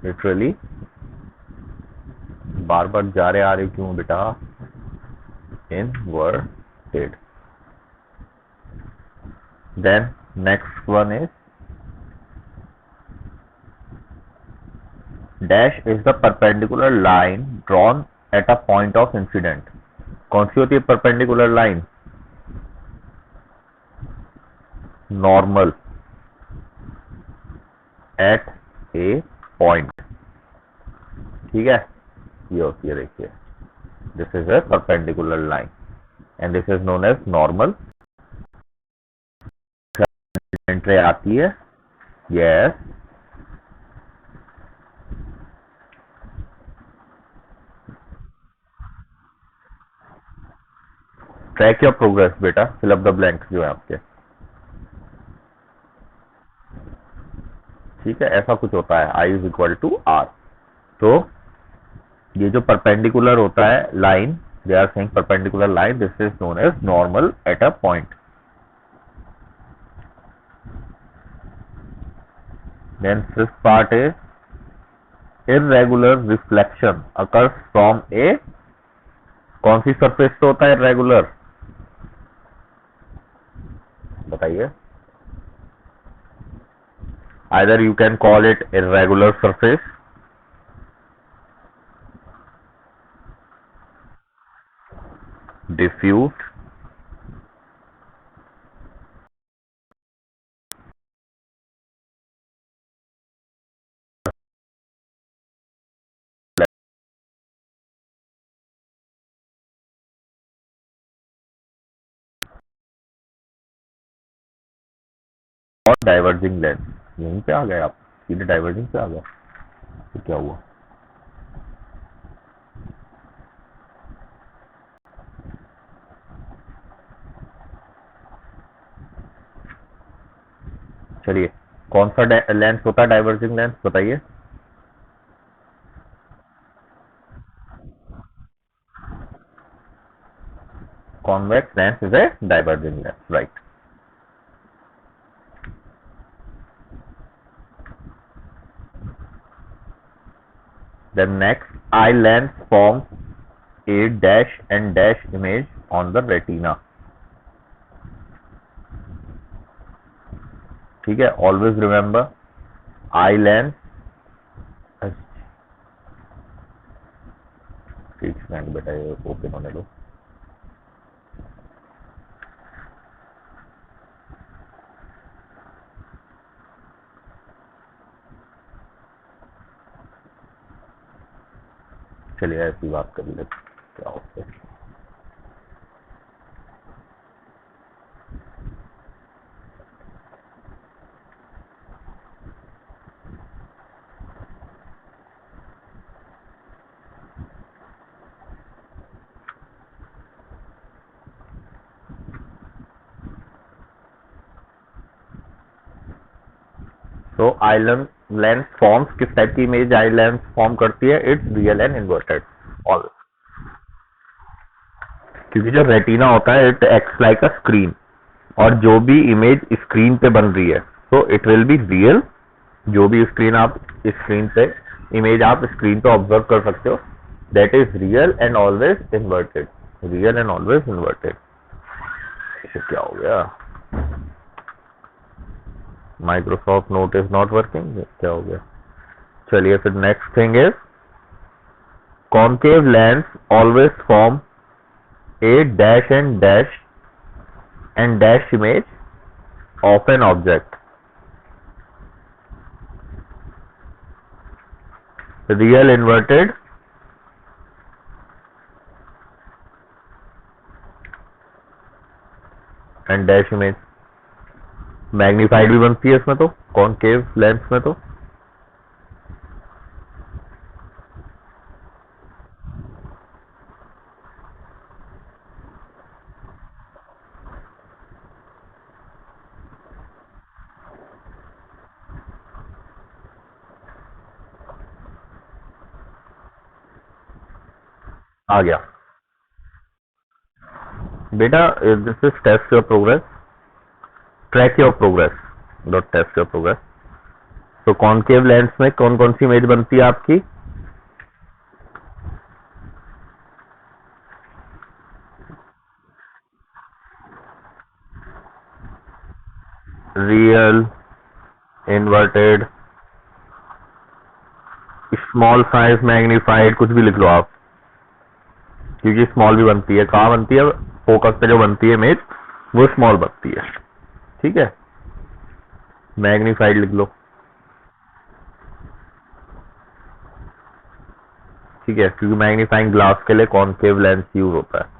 Literally बार बार जा रहे आ रहे क्यों बेटा? Inverted. Then next one is dash is the perpendicular line drawn at a point of incident. कौन सी होती है perpendicular line? Normal at a point. ठीक है, ये होती है, देखिए this is a perpendicular line and this is known as normal. Entry आती है, yes. ट्रैक योर प्रोग्रेस बेटा, फिल अप द ब्लैंक्स जो है आपके, ठीक है, ऐसा कुछ होता है I is equal to R. तो ये जो परपेंडिकुलर होता है line, they are saying perpendicular line, this is known as normal at a point. Then fifth part is irregular reflection occurs from a. कौन सी सरफेस से होता है इर्रेगुलर? बताइए. either you can call it irregular surface, diffuse, और diverging lens. यहीं पे आ गए आप, सीधे डाइवर्जिंग पे आ गए, तो क्या हुआ? चलिए, कौन सा लेंस होता है डाइवर्जिंग लेंस, बताइए. Convex lens is a diverging lens, right. Then next, eye lens forms a dash and dash image on the retina. ठीक है, always remember eye lens. एक सेकंड बेटा, ये ओपन होने दो. चलिए ऐसी बात कर लेते, क्या होता है. तो आई लेंस फॉर्म्स, किस टाइप की इमेज आई लेंस फॉर्म करती है? It's real and inverted all. क्योंकि जो रेटिना होता है it acts like a screen, और जो भी इमेज स्क्रीन पे बन रही है तो इट विल बी रियल. जो भी स्क्रीन आप स्क्रीन पे इमेज आप स्क्रीन पे ऑब्जर्व कर सकते हो, that is real and always inverted. Real and always inverted. इसे क्या हो गया? Microsoft note is not working, क्या हो गया? चलिए फिर next thing is concave lens always form a dash and dash image of an object. Real inverted and dash image. Magnified भी बनती है इसमें, तो कॉनकेव लेंस में तो आ गया बेटा. This is test your progress, track your progress, not test your progress. तो कॉनकेव लेंस में कौन कौन सी इमेज बनती है आपकी? Real, inverted, small size, magnified, कुछ भी लिख लो आप, क्योंकि स्मॉल भी बनती है। कहाँ बनती है? फोकस पे जो बनती है इमेज वो स्मॉल बनती है। ठीक है, मैग्नीफाइड लिख लो। ठीक है, क्योंकि मैग्नीफाइंग ग्लास के लिए कॉनकेव लेंस यूज होता है।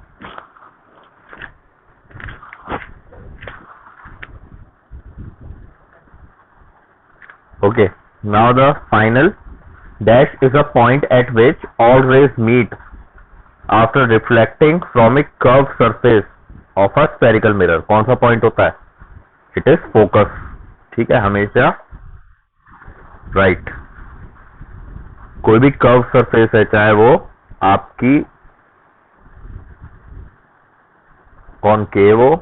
Okay, now the final dash is a point at which all rays meet after reflecting from a curved surface of a spherical mirror. कौन सा पॉइंट होता है? It is focus. ठीक है, हमेशा राइट। कोई भी कर्व सरफेस है, चाहे वो आपकी कॉनकेव हो,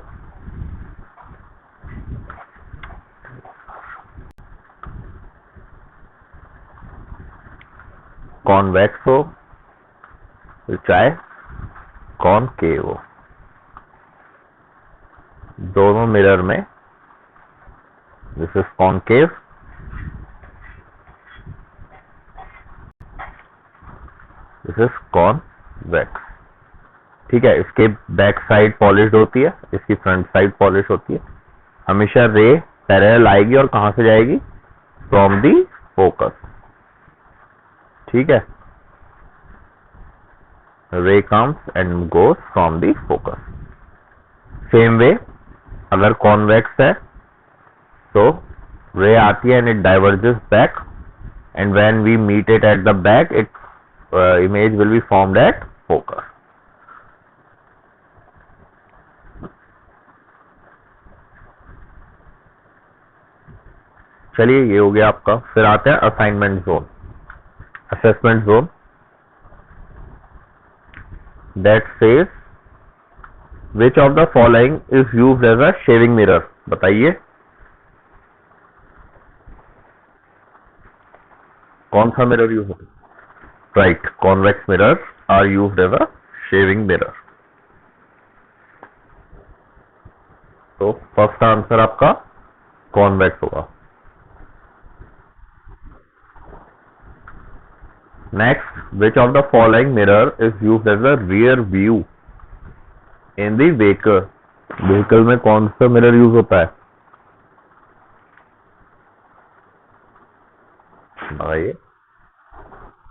कॉन्वेक्स हो, चाहे कॉनकेव हो, दोनों मिरर में this is concave, this is convex. ठीक है, इसके बैक साइड पॉलिश्ड होती है, इसकी फ्रंट साइड पॉलिश होती है। हमेशा रे पैरेलल आएगी और कहां से जाएगी? From the focus. ठीक है, ray comes and goes from the focus. Same way अगर कॉन्वेक्स है तो रे आती है and it diverges back, and when we meet it at the back it image will be formed at focus. चलिए, ये हो गया आपका। फिर आते हैं assignment zone, assessment zone. That says which of the following is used as a shaving mirror? बताइए कौन सा मिरर यूज होता है? Right, convex mirror are used as a shaving mirror. तो फर्स्ट आंसर आपका कॉन्वेक्स होगा। Next, which of the following mirror is used as a rear view in the vehicle? Vehicle में कौन सा मिरर यूज होता है? बताइए।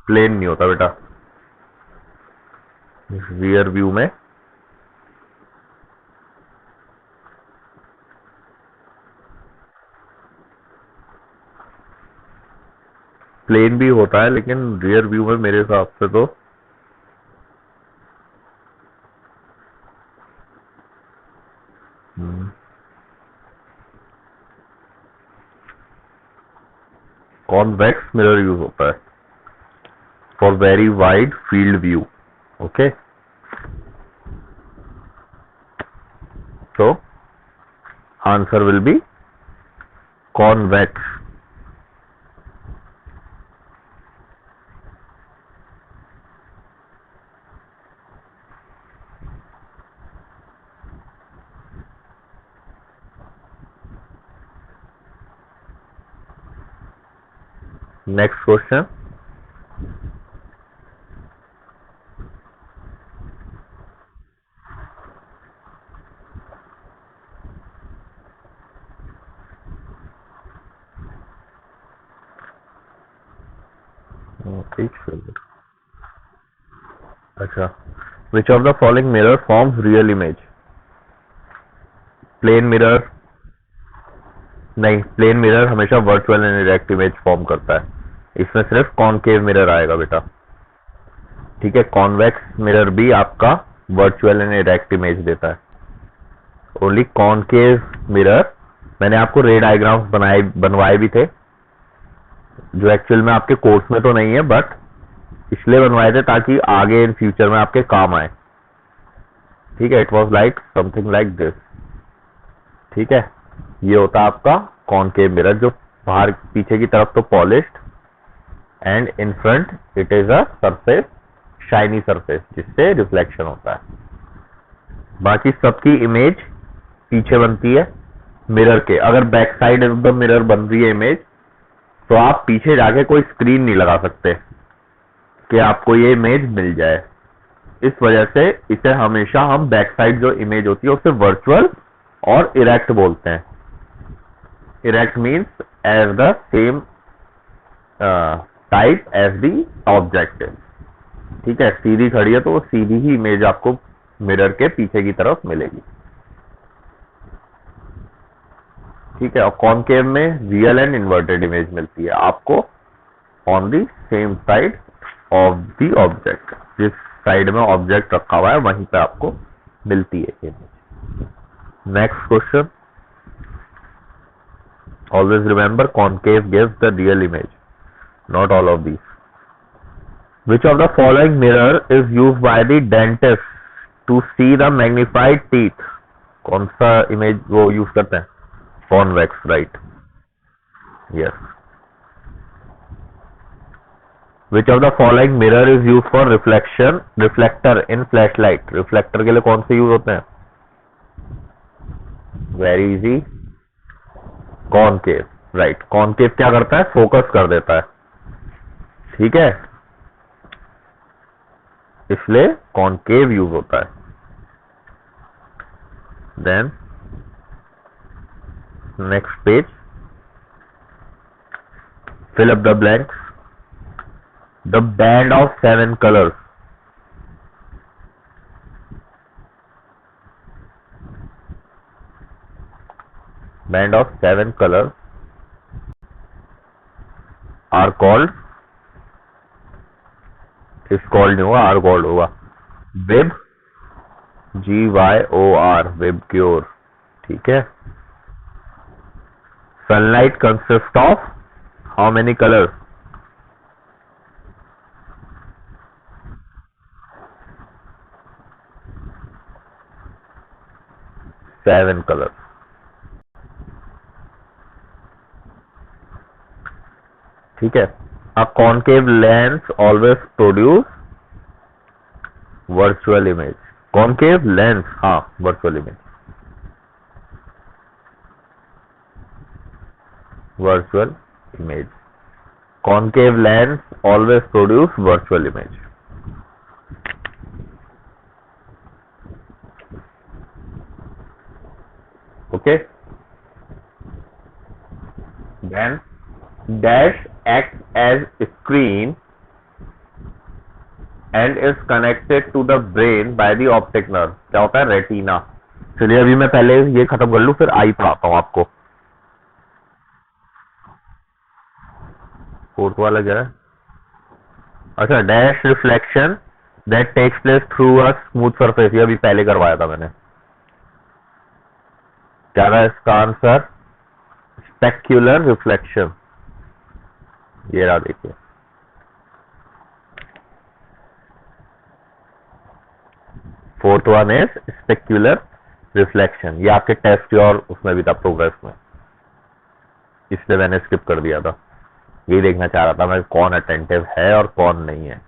प्लेन नहीं होता बेटा, रियर व्यू में प्लेन भी होता है, लेकिन रियर व्यू में मेरे हिसाब से तो कॉन्वेक्स मिरर यूज होता है for very wide field view. Okay, so answer will be convex. Next question. अच्छा, which of the following mirror forms real image? Plane mirror नहीं, प्लेन मिरर हमेशा virtual and direct image form करता है। इसमें सिर्फ concave mirror आएगा बेटा। ठीक है, कॉन्वेक्स मिरर भी आपका वर्चुअल एंड डायरेक्ट इमेज देता है। ओनली कॉनकेव मिरर, मैंने आपको रे डायग्राम्स बनवाए भी थे, जो एक्चुअल में आपके कोर्स में तो नहीं है, बट इसलिए बनवाए थे ताकि आगे इन फ्यूचर में आपके काम आए। ठीक है, it was like something like this. ठीक है, ये होता है आपका कॉनकेव मिरर जो बाहर पीछे की तरफ तो polished, and in front it is a surface, shiny surface जिससे रिफ्लेक्शन होता है। बाकी सबकी इमेज पीछे बनती है मिरर के। अगर back side of the mirror बन रही है इमेज, तो आप पीछे जाके कोई स्क्रीन नहीं लगा सकते कि आपको ये इमेज मिल जाए। इस वजह से इसे हमेशा हम बैक साइड जो इमेज होती है उसे वर्चुअल और इरेक्ट बोलते हैं। Erect means as the same type as the object. ठीक है, सीधी खड़ी है तो वो सीधी ही इमेज आपको मिरर के पीछे की तरफ मिलेगी। ठीक है, और कॉनकेव में रियल एंड इन्वर्टेड इमेज मिलती है आपको on the same side of the object. जिस साइड में ऑब्जेक्ट रखा हुआ है वहीं पे आपको मिलती है image. Next question, always remember concave gives the real image, not all of these. Which of the following mirror is used by the dentist to see the magnified teeth? कौन सा इमेज वो यूज करते हैं? Convex, right, yes. Which of the following mirror is used for reflector in flashlight? Reflector के लिए कौन से use होते हैं? Very easy, concave, right. Concave क्या करता है? फोकस कर देता है। ठीक है, इसलिए कॉनकेव यूज होता है। Then next page, fill up the blanks. The band of 7 colors. Band of 7 colors are called, is called नहीं होगा, are called होगा, Vib, GYOR, Vibgyor। ठीक है, sunlight consists of how many colors? 7 colors। ठीक है, a concave lens always produce virtual image। concave lens, हाँ, virtual image, virtual image। concave lens always produce virtual image। okay, then dash acts as screen and is connected to the brain by the optic nerve। क्या होता है? Retina. चलिए अभी मैं पहले ये खत्म कर लूं, फिर आई पढ़ाता हूं आपको। फोर्थ वाला क्या है? अच्छा, dash reflection that takes place through a smooth surface. ये अभी पहले करवाया था मैंने। क्या था इसका आंसर? Specular reflection. ये रहा, देखिए, fourth one is specular reflection. ये आपके टेस्ट और उसमें भी था, प्रोग्रेस में, इसलिए मैंने स्किप कर दिया था। ये देखना चाह रहा था मैं कौन अटेंटिव है और कौन नहीं है।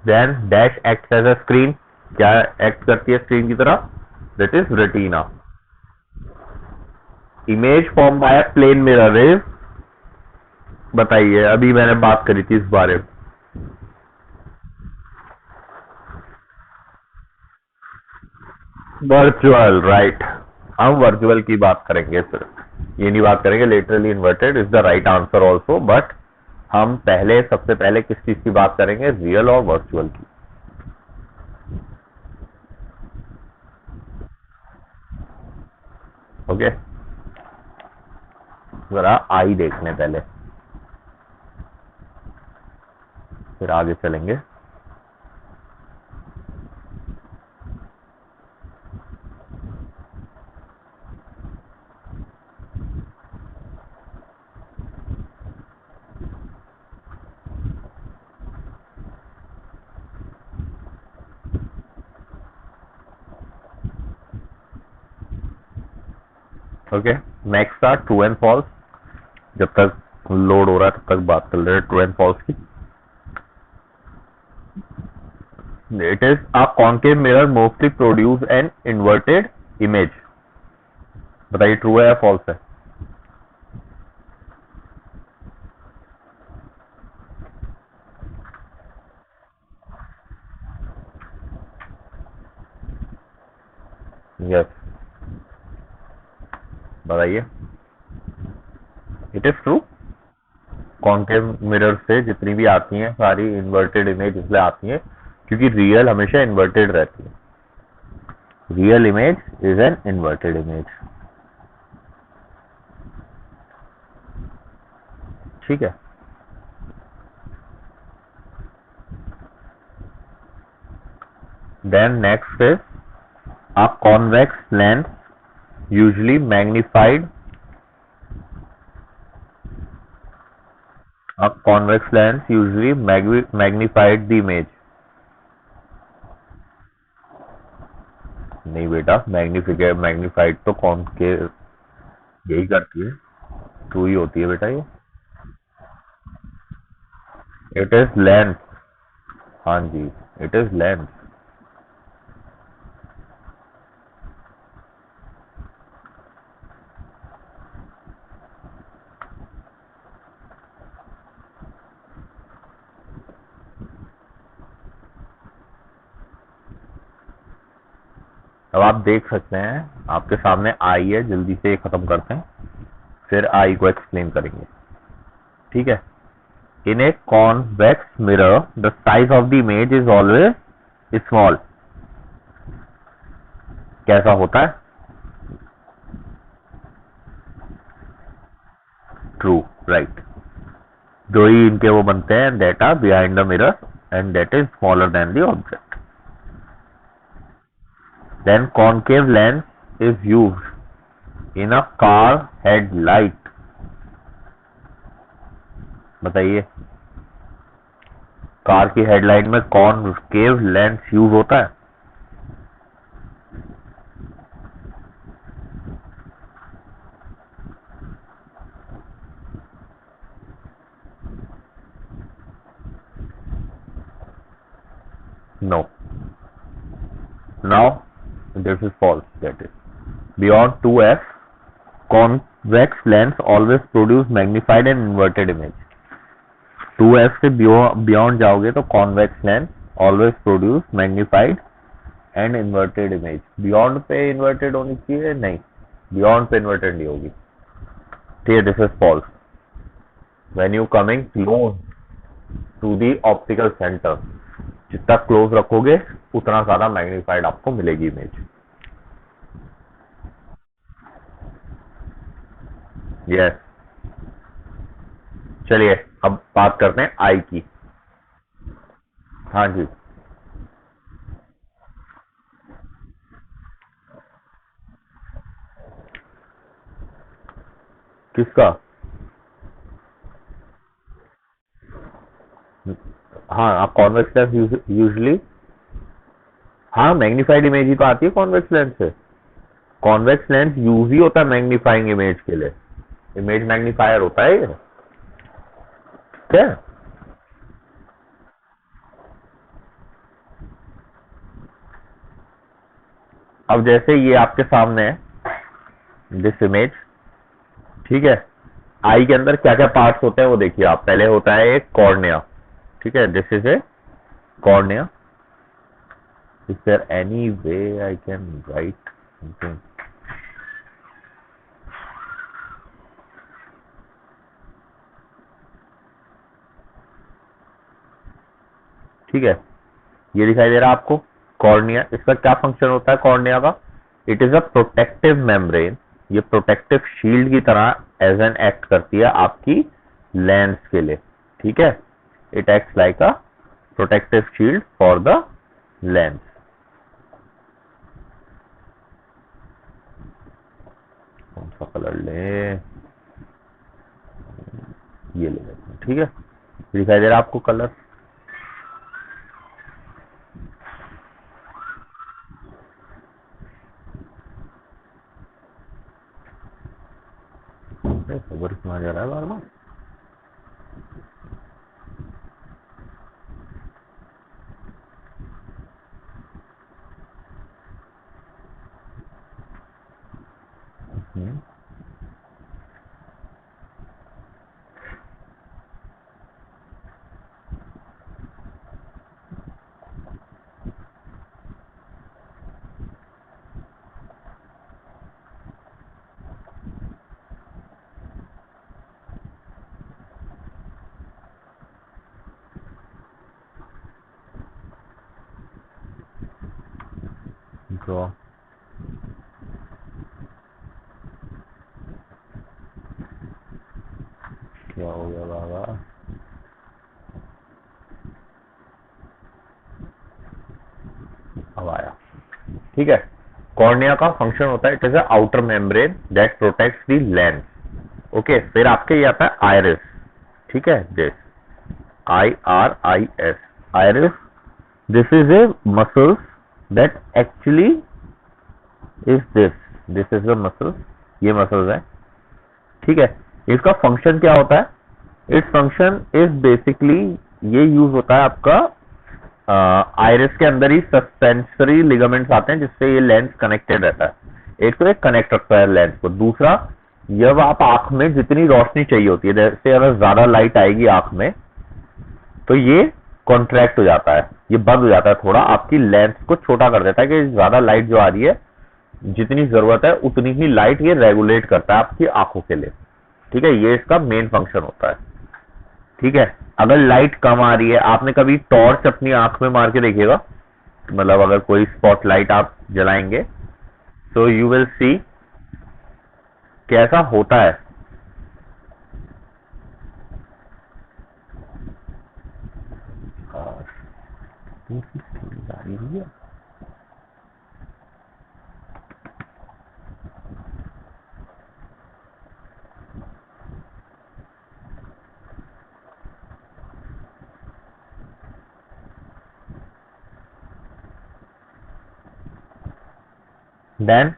Then dash act as a screen. क्या एक्ट करती है स्क्रीन की तरह? That is retina. Image form by a plane mirror is, बताइए, अभी मैंने बात करी थी इस बारे में। Virtual, right. हम वर्चुअल की बात करेंगे, सिर्फ ये नहीं बात करेंगे literally inverted is the right answer also, but हम पहले, सबसे पहले किस चीज की बात करेंगे? रियल और वर्चुअल की। ओके, जरा आई देखने पहले, फिर आगे चलेंगे। Okay, next are true and false. जब तक लोड हो रहा है तब तक बात कर रहे हैं ट्रू एंड फॉल्स की। It is a concave mirror mostly produce an inverted image. बताइए ट्रू है या फॉल्स है? यस, बताइए। It is true. Concave mirror से जितनी भी आती हैं सारी इन्वर्टेड इमेज इसलिए आती हैं क्योंकि रियल हमेशा इन्वर्टेड रहती है। Real image is an inverted image. ठीक है। Then next is a convex lens usually magnified. A convex lens usually magnified the image. नहीं बेटा, मैग्निफाइड तो कॉन्केव यही करती है, ट्रू ही होती है बेटा ये। It is lens. हाँ जी, इट इज लेंस। अब आप देख सकते हैं आपके सामने आई है, जल्दी से ये खत्म करते हैं फिर आई को एक्सप्लेन करेंगे। ठीक है। In a convex mirror the size of the image is always small. कैसा होता है? True, right. जो ही इनके वो बनते हैं data behind the mirror and that is smaller than the object. Then concave lens is used in a car headlight. बताइए, कार की हेडलाइट में कॉन्केव लेंस यूज होता है? No. Now this is false. That is beyond 2f convex lens always produce magnified and inverted image। 2f से beyond जाओगे तो convex lens always produce magnified and inverted image। beyond पे inverted होनी चाहिए? नहीं, beyond पे inverted नहीं होगी। ठीक है, this is false। when you coming close to the optical center, जितना क्लोज रखोगे उतना ज्यादा मैग्निफाइड आपको मिलेगी इमेज। यस। चलिए अब बात करते हैं आई की। हाँ जी। किसका? हाँ, आप कॉन्वेक्स लेंस यूजली, हाँ मैग्नीफाइड इमेज ही तो आती है कॉन्वेक्स लेंस से। कॉन्वेक्स लेंस यूज ही होता है मैग्नीफाइंग इमेज के लिए। इमेज मैग्नीफायर होता है ये। ठीक है। अब जैसे ये आपके सामने है दिस इमेज। ठीक है। आई के अंदर क्या क्या पार्ट्स होते हैं वो देखिए आप। पहले होता है एक कॉर्निया। ठीक है, this is a cornea. Is there any way I can write something? ठीक है, ये दिखाई दे रहा है आपको कॉर्निया। इसका क्या फंक्शन होता है कॉर्निया का? It is a protective membrane. ये प्रोटेक्टिव शील्ड की तरह एज एन एक्ट करती है आपकी लेंस के लिए। ठीक है, it acts like a protective shield for the lens. कौन सा कलर ले? ये ले लेते हैं। ठीक है, दिखाई दे रहा है आपको कलर? अरे खबर सुना जा रहा है बार बार। ड्रॉ क्या हो गया बाबा? अब आया। ठीक है, कॉर्निया का फंक्शन होता है it is outer membrane that protects the lens. Okay, फिर आपके ये आता है आयरिस। ठीक है, this IRIS, iris, this is a muscle that actually is this is the muscle, ये muscles है। ठीक है, इसका फंक्शन क्या होता है? इट्स फंक्शन इज बेसिकली, ये यूज होता है आपका आयरिस के अंदर ही सस्पेंसरी लिगामेंट्स आते हैं जिससे ये लेंस कनेक्टेड रहता है। एक तो एक कनेक्ट रखता है लेंस को, दूसरा जब आप आंख में जितनी रोशनी चाहिए होती है, जैसे अगर ज्यादा लाइट आएगी आंख में तो ये कॉन्ट्रैक्ट हो जाता है, ये बंद हो जाता है, थोड़ा आपकी लेंस को छोटा कर देता है कि ज्यादा लाइट जो आ रही है, जितनी जरूरत है उतनी ही लाइट ये रेगुलेट करता है आपकी आंखों के लिए। ठीक है, ये इसका मेन फंक्शन होता है। ठीक है, अगर लाइट कम आ रही है, आपने कभी टॉर्च अपनी आंख में मार के देखिएगा, मतलब अगर कोई स्पॉट लाइट आप जलाएंगे तो यू विल सी कैसा होता है। Then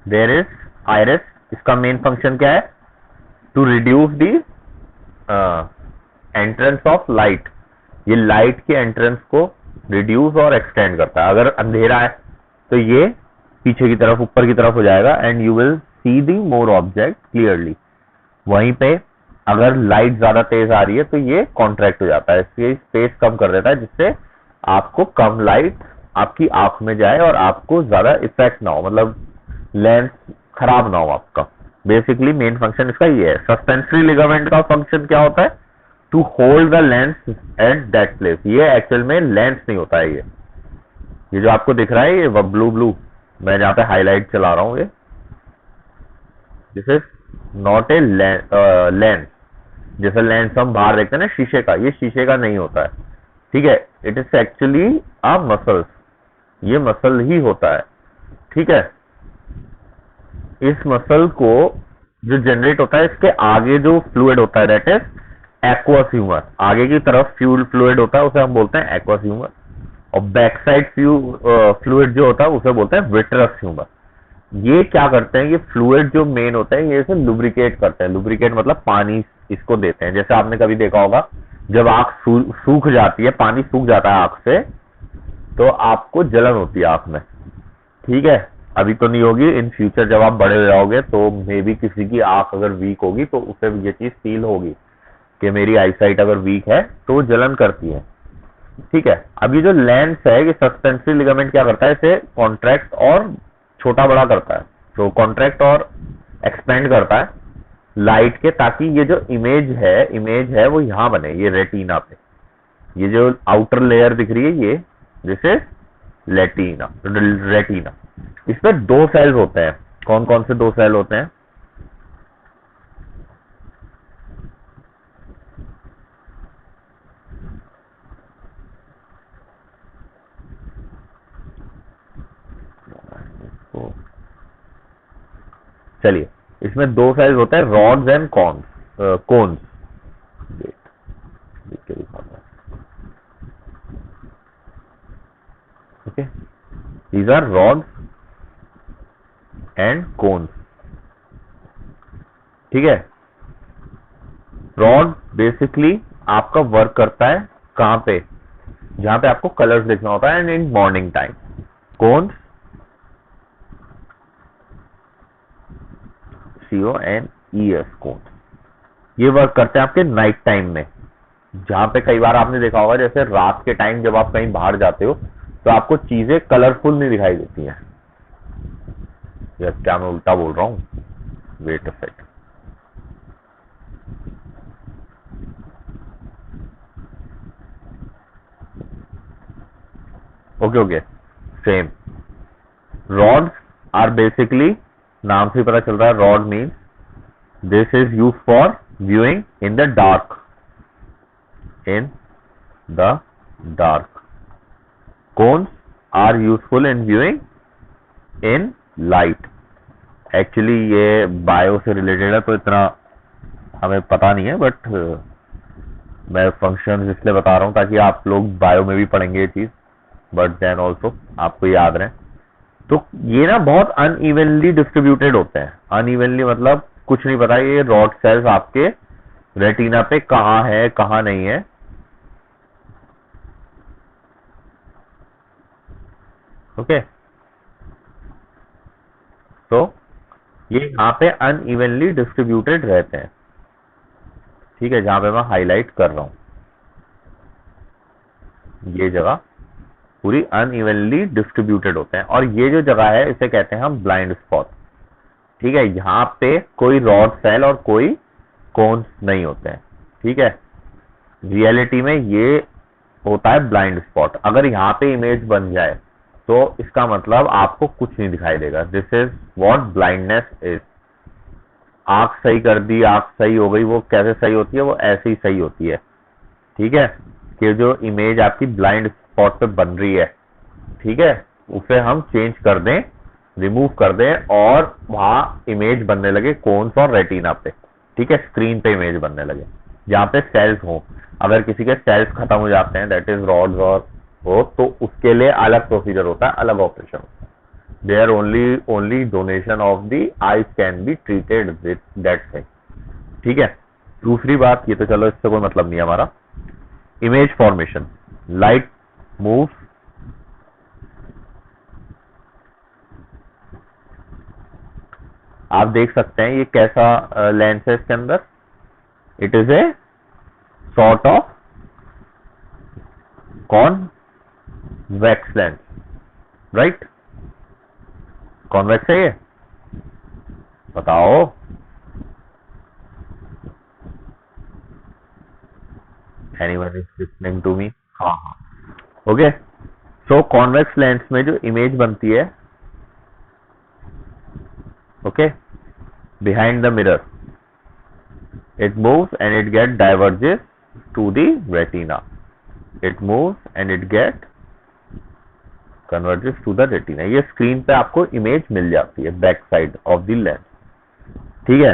there is iris. इसका मेन फंक्शन क्या है? To reduce the entrance of light. ये लाइट के एंट्रेंस को रिड्यूस और एक्सटेंड करता है। अगर अंधेरा है तो ये पीछे की तरफ, ऊपर की तरफ हो जाएगा and you will see the more object clearly. वहीं पे अगर लाइट ज्यादा तेज आ रही है तो ये कॉन्ट्रैक्ट हो जाता है, इसलिए स्पेस कम कर देता है जिससे आपको कम लाइट आपकी आंख में जाए और आपको ज्यादा इफेक्ट ना हो, मतलब लेंस खराब ना हो आपका। बेसिकली मेन फंक्शन इसका ये है। सस्पेंसरी लिगामेंट का फंक्शन क्या होता है? To hold the lens at that place. ये एक्चुअल में लेंस नहीं होता है, ये जो आपको दिख रहा है ये ब्लू ब्लू, मैं जहाँ पे हाईलाइट चला रहा हूँ, ये this is not a lens. जैसे लेंस हम बाहर देखते हैं ना शीशे का, ये शीशे का नहीं होता है। ठीक है, it is actually a muscles, ये मसल ही होता है। ठीक है, इस मसल को जो जनरेट होता है, इसके आगे जो फ्लूइड होता है दैट इज एक्वस ह्यूमर। आगे की तरफ फ्लूइड होता है उसे हम बोलते हैं एक्वस ह्यूमर, और बैक साइड फ्लूइड जो होता है उसे बोलते हैं विट्रस ह्यूमर। ये क्या करते हैं? ये फ्लूइड जो मेन होते हैं ये इसे लुब्रिकेट करते हैं। लुब्रिकेट मतलब पानी इसको देते हैं। जैसे आपने कभी देखा होगा जब आंख सूख जाती है, पानी सूख जाता है आंख से, तो आपको जलन होती है आंख में। ठीक है, अभी तो नहीं होगी, इन फ्यूचर जब आप बड़े हो जाओगे तो मे बी किसी की आंख अगर वीक होगी तो उसे ये चीज फील होगी कि मेरी आईसाइट अगर वीक है तो जलन करती है। ठीक है, अब ये जो लेंस है, ये सस्पेंसरी लिगामेंट क्या करता है? इसे कॉन्ट्रैक्ट और छोटा बड़ा करता है, तो कॉन्ट्रैक्ट और एक्सपेंड करता है लाइट के, ताकि ये जो इमेज है वो यहाँ बने, ये रेटिना पे। ये जो आउटर लेयर दिख रही है ये दिस इज रेटिना। इसमें दो सेल्स होते हैं। कौन कौन से दो सेल होते हैं? चलिए, इसमें दो साइज होते हैं, rods and cones. Okay, these are rods and cones. ठीक है। रॉड बेसिकली आपका वर्क करता है कहां पे, जहां पे आपको कलर्स देखना होता है and in morning time. Cones CONES cones ये वर्क करते हैं आपके नाइट टाइम में, जहां पे कई बार आपने देखा होगा जैसे रात के टाइम जब आप कहीं बाहर जाते हो तो आपको चीजें कलरफुल नहीं दिखाई देती हैं। या क्या मैं उल्टा बोल रहा हूँ, wait a second. Okay okay, same. Rods are basically, नाम से ही पता चल रहा है, rod means this is use for viewing in the dark, in the dark. Cones are useful in viewing in light. Actually ये बायो से related है तो इतना हमें पता नहीं है, बट मैं फंक्शन इसलिए बता रहा हूँ ताकि आप लोग बायो में भी पढ़ेंगे ये चीज, बट देन ऑल्सो आपको याद रहे। तो ये ना बहुत अनइवनली डिस्ट्रीब्यूटेड होते हैं। अनइवनली मतलब कुछ नहीं पता ये रॉड सेल्स आपके रेटिना पे कहाँ है कहाँ नहीं है। ओके, तो ये यहाँ पे अनइवनली डिस्ट्रीब्यूटेड रहते हैं। ठीक है, जहां पे मैं हाईलाइट कर रहा हूं ये जगह पूरी अनइवनली डिस्ट्रीब्यूटेड होते हैं, और ये जो जगह है इसे कहते हैं हम ब्लाइंड स्पॉट। ठीक है, यहाँ पे कोई रॉड सेल और कोई कोन्स नहीं होते हैं। ठीक है, रियलिटी में ये होता है ब्लाइंड स्पॉट। अगर यहाँ पे इमेज बन जाए तो इसका मतलब आपको कुछ नहीं दिखाई देगा। This is what blindness is. आंख सही कर दी, आंख सही हो गई, वो कैसे सही होती है, वो ऐसे ही सही होती है। ठीक है, कि जो इमेज आपकी ब्लाइंड स्पॉट पे बन रही है, ठीक है, उसे हम चेंज कर दें, रिमूव कर दें, और वहां इमेज बनने लगे कोन्स और रेटिना पे। ठीक है, स्क्रीन पे इमेज बनने लगे जहां पे सेल्स हो। अगर किसी के सेल्स खत्म हो जाते हैं, दैट इज रॉड्स और हो, तो उसके लिए अलग प्रोसीजर होता है, अलग ऑपरेशन होता है। There only donation of the eyes can be treated with that thing. ठीक है, दूसरी बात, ये तो चलो इससे कोई मतलब नहीं है हमारा। इमेज फॉर्मेशन, लाइट मूव, आप देख सकते हैं ये कैसा लेंस है इसके अंदर। It is a sort of convex lens, right? Convex है ये, बताओ। Anyone is listening to me? हाँ हाँ, ओके। सो कॉन्वेक्स लेंस में जो इमेज बनती है, okay, behind the mirror, it moves and it get diverges to the retina. It moves and it get converges to the retina. ये screen पे आपको image मिल जाती है back side of the lens. ठीक है,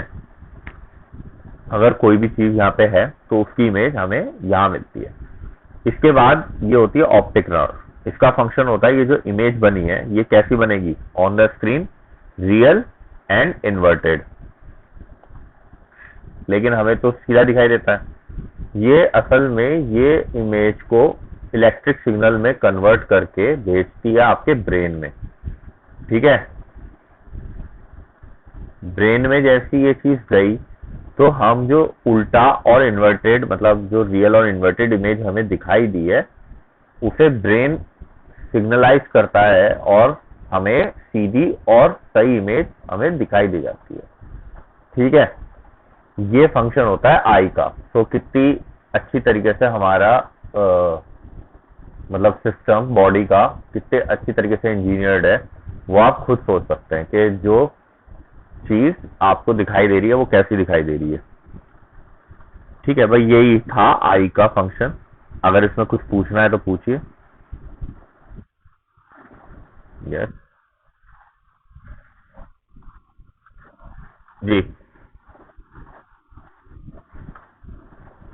अगर कोई भी चीज यहाँ पे है तो उसकी इमेज हमें यहाँ मिलती है। इसके बाद ये होती है ऑप्टिक नर्व। इसका फंक्शन होता है, ये जो इमेज बनी है ये कैसी बनेगी on the screen, real and inverted, लेकिन हमें तो सीधा दिखाई देता है। ये असल में ये इमेज को इलेक्ट्रिक सिग्नल में कन्वर्ट करके भेजती है आपके ब्रेन में। ठीक है, ब्रेन में जैसी ये चीज गई तो हम जो उल्टा और इन्वर्टेड, मतलब जो रियल और इन्वर्टेड इमेज हमें दिखाई दी है, उसे ब्रेन सिग्नलाइज करता है और हमें सीधी और सही इमेज हमें दिखाई दी जाती है। ठीक है, ये फंक्शन होता है आई का। तो कितनी अच्छी तरीके से हमारा मतलब सिस्टम बॉडी का कितने अच्छी तरीके से इंजीनियर्ड है, वो आप खुद सोच सकते हैं कि जो चीज आपको दिखाई दे रही है वो कैसी दिखाई दे रही है। ठीक है भाई, यही था आई का फंक्शन। अगर इसमें कुछ पूछना है तो पूछिए। यस जी,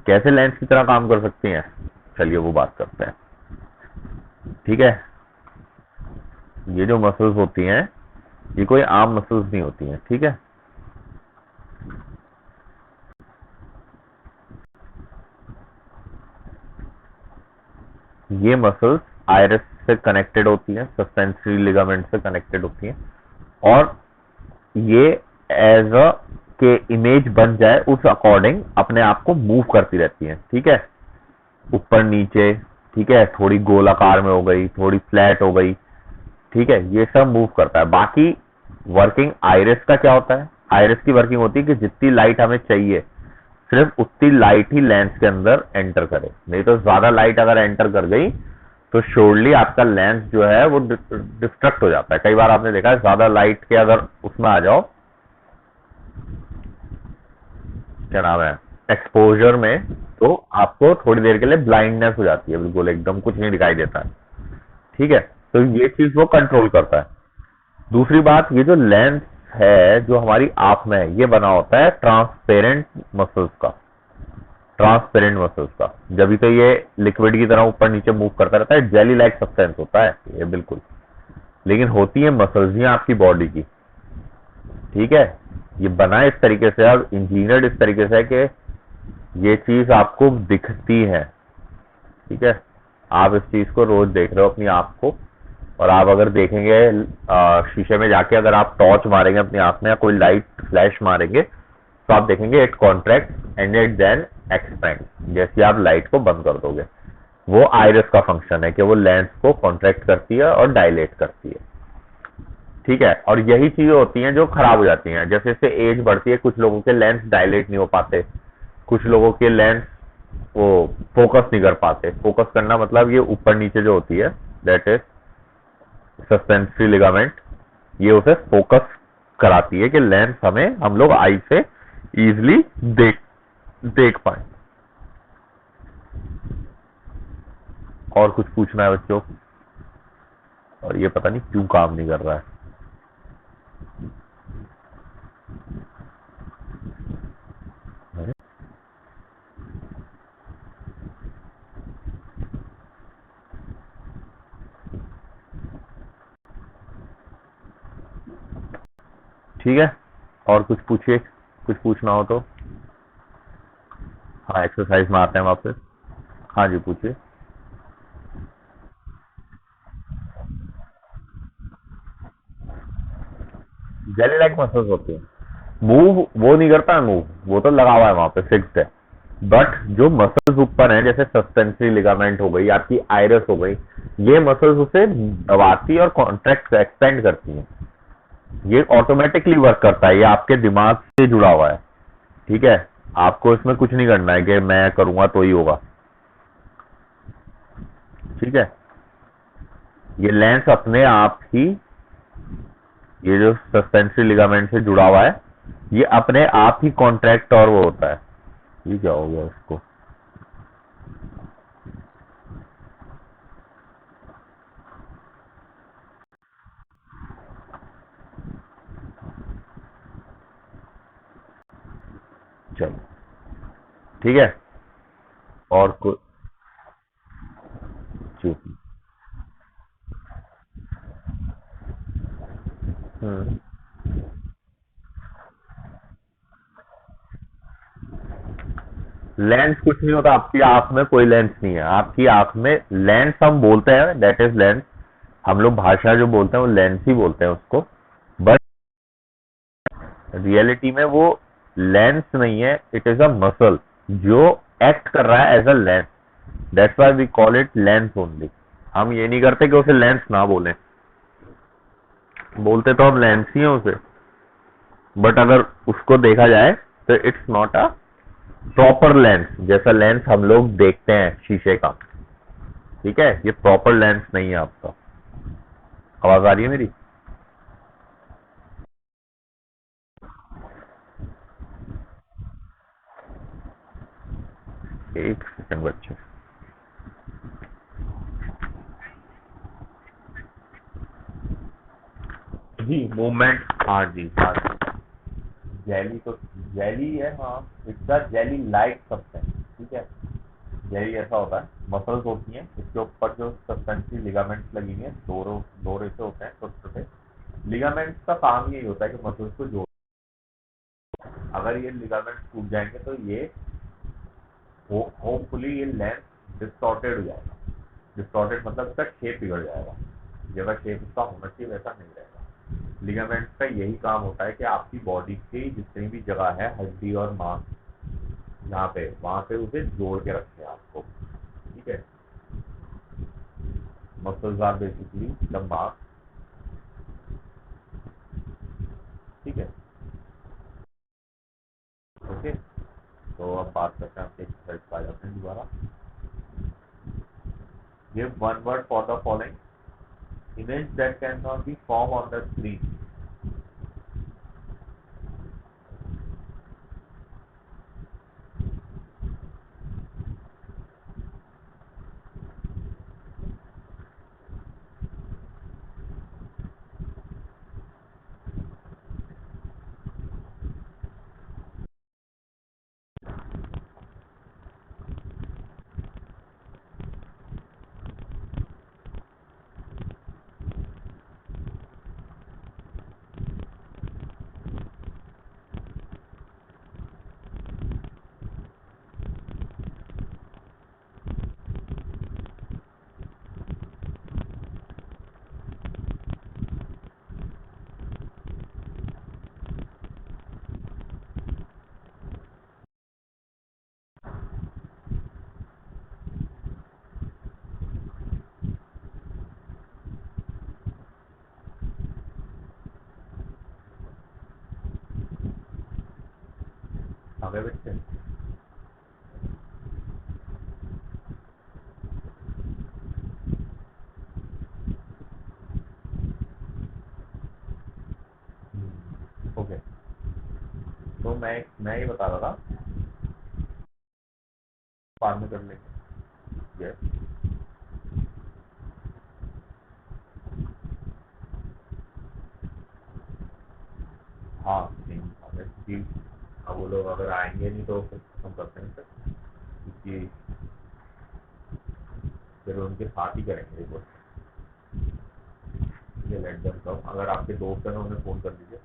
कैसे लेंस की तरह काम कर सकती हैं, चलिए वो बात करते हैं। ठीक है, ये जो मसल्स होती हैं ये कोई आम मसल्स नहीं होती हैं। ठीक है, ये मसल्स आयरस से कनेक्टेड होती हैं, सस्पेंसरी लिगामेंट से कनेक्टेड होती हैं, और ये एज अ के इमेज बन जाए उस अकॉर्डिंग अपने आप को मूव करती रहती हैं, ठीक है, ऊपर नीचे, ठीक है, थोड़ी गोलाकार में हो गई, थोड़ी फ्लैट हो गई, ठीक है, ये सब मूव करता है। बाकी वर्किंग आइरिस का क्या होता है, आइरिस की वर्किंग होती है कि जितनी लाइट हमें चाहिए सिर्फ उतनी लाइट ही लेंस के अंदर एंटर करे, नहीं तो ज्यादा लाइट अगर एंटर कर गई तो श्योरली आपका लेंस जो है वो डिस्ट्रक्ट हो जाता है। कई बार आपने देखा है ज्यादा लाइट के अगर उसमें आ जाओ, क्या नाम है, एक्सपोजर में, तो आपको थोड़ी देर के लिए ब्लाइंडनेस हो जाती है, बिल्कुल एकदम कुछ नहीं दिखाई देता है, ठीक है, तो ये चीज वो कंट्रोल करता है। दूसरी बात, ये जो लेंस है जो हमारी आंख में है, ये बना होता है ट्रांसपेरेंट मसल्स का, ट्रांसपेरेंट मसल्स का, जब भी तो ये लिक्विड की तरह ऊपर नीचे मूव करता रहता है, जेली लाइक सब्सटेंस होता है ये बिल्कुल, लेकिन होती है मसल्स ही आपकी बॉडी की, ठीक है, ये बना इस तरीके से और इंजीनियर्ड इस तरीके से है कि ये चीज आपको दिखती है, ठीक है, आप इस चीज को रोज देख रहे हो अपनी आंख को, और आप अगर देखेंगे शीशे में जाके अगर आप टॉर्च मारेंगे अपनी आंख में या कोई लाइट फ्लैश मारेंगे तो आप देखेंगे it contract and it then expand, जैसे आप लाइट को बंद कर दोगे। वो आइरिस का फंक्शन है कि वो लेंस को कॉन्ट्रैक्ट करती है और डायलेट करती है, ठीक है, और यही चीजें होती हैं जो खराब हो जाती हैं जैसे जैसे एज बढ़ती है। कुछ लोगों के लेंस डायलेट नहीं हो पाते, कुछ लोगों के लेंस वो फोकस नहीं कर पाते। फोकस करना मतलब ये ऊपर नीचे जो होती है, दैट इज सस्पेंसरी लिगामेंट, ये उसे फोकस कराती है कि लेंस हमें, हम लोग आई से इजिली देख देख पाए। और कुछ पूछना है बच्चों? और ये पता नहीं क्यों काम नहीं कर रहा है। ठीक है, और कुछ पूछिए, कुछ पूछना हो तो। हाँ, एक्सरसाइज में आते हैं वापस। हाँ जी, पूछिए। जेली लाइक मसल्स होते हैं, मूव वो नहीं करता है, मूव वो तो लगा हुआ है वहां पे, फिक्स्ड है, बट जो मसल्स ऊपर हैं जैसे सस्पेंसरी लिगामेंट हो गई, आपकी आइरस हो गई, ये मसल्स उसे दबाती और कॉन्ट्रैक्ट एक्सपेंड करती हैं। ये ऑटोमेटिकली वर्क करता है, ये आपके दिमाग से जुड़ा हुआ है, ठीक है, आपको इसमें कुछ नहीं करना है कि मैं करूंगा तो ही होगा, ठीक है, ये लेंस अपने आप ही, ये जो सस्पेंसरी लिगामेंट से जुड़ा हुआ है, ये अपने आप ही कॉन्ट्रैक्ट और वो होता है। ये क्या हो गया इसको? चलो ठीक है, और कुछ? हम्म, लेंस कुछ नहीं होता, आपकी आंख में कोई लेंस नहीं है, आपकी आंख में लेंस हम बोलते हैं, दैट इज लेंस, हम लोग भाषा जो बोलते हैं वो लेंस ही बोलते हैं उसको, बट रियलिटी में वो लेंस नहीं है, इट इज अ मसल जो एक्ट कर रहा है as a lens, that's why we call it lens only. हम ये नहीं करते कि उसे लेंस ना बोलें, बोलते तो हम लेंस ही हैं उसे, बट अगर उसको देखा जाए तो it's not a proper lens, जैसा लेंस हम लोग देखते हैं शीशे का, ठीक है, ये प्रॉपर लेंस नहीं है आपका। आवाज आ रही है मेरी? एक सेकंड बच्चे, जी मूवमेंट, हाँ जी, हाँ जी, जेली तो जेली है, हाँ, it's a jelly like substance, ठीक है, जेली ऐसा होता है, मसल्स होती हैं, इसके ऊपर जो सस्पेंसरी लिगामेंट्स लगी हुई हैं, दो रेसे होते हैं छोटे छोटे, लिगामेंट्स का काम यही होता है कि मसल्स को जोड़, अगर ये लिगामेंट्स टूट जाएंगे तो ये होपफुली ये लेंस डिस्टॉर्टेड हो जाएगा, डिस्टॉर्टेड मतलब इसका शेप बिगड़ जाएगा, जैसा शेप उसका होना चाहिए वैसा नहीं रहेगा। लिगामेंट का यही काम होता है कि आपकी बॉडी की जितनी भी जगह है हड्डी और मांस यहाँ पे वहां पे उसे जोड़ के रखे आपको। ठीक है, muscles are basically the mass. ठीक है, ओके। तो अब बात करते हैं आपके एक्सरसाइज पर आ जाते हैं दोबारा। Give one word for the following image that can not be form on the screen. आगे बढ़ते हैं। ओके, तो मैं ये बता रहा था, बाद में कर लेंगे। यस, हाँ नहीं अगर जी, अब वो लोग अगर आएंगे नहीं तो फिर हम करते हैं सर, क्योंकि फिर उनके साथ ही करेंगे रिपोर्ट। ये लेट देम कम, अगर आपके दोस्त हैं उन्हें फ़ोन कर दीजिए।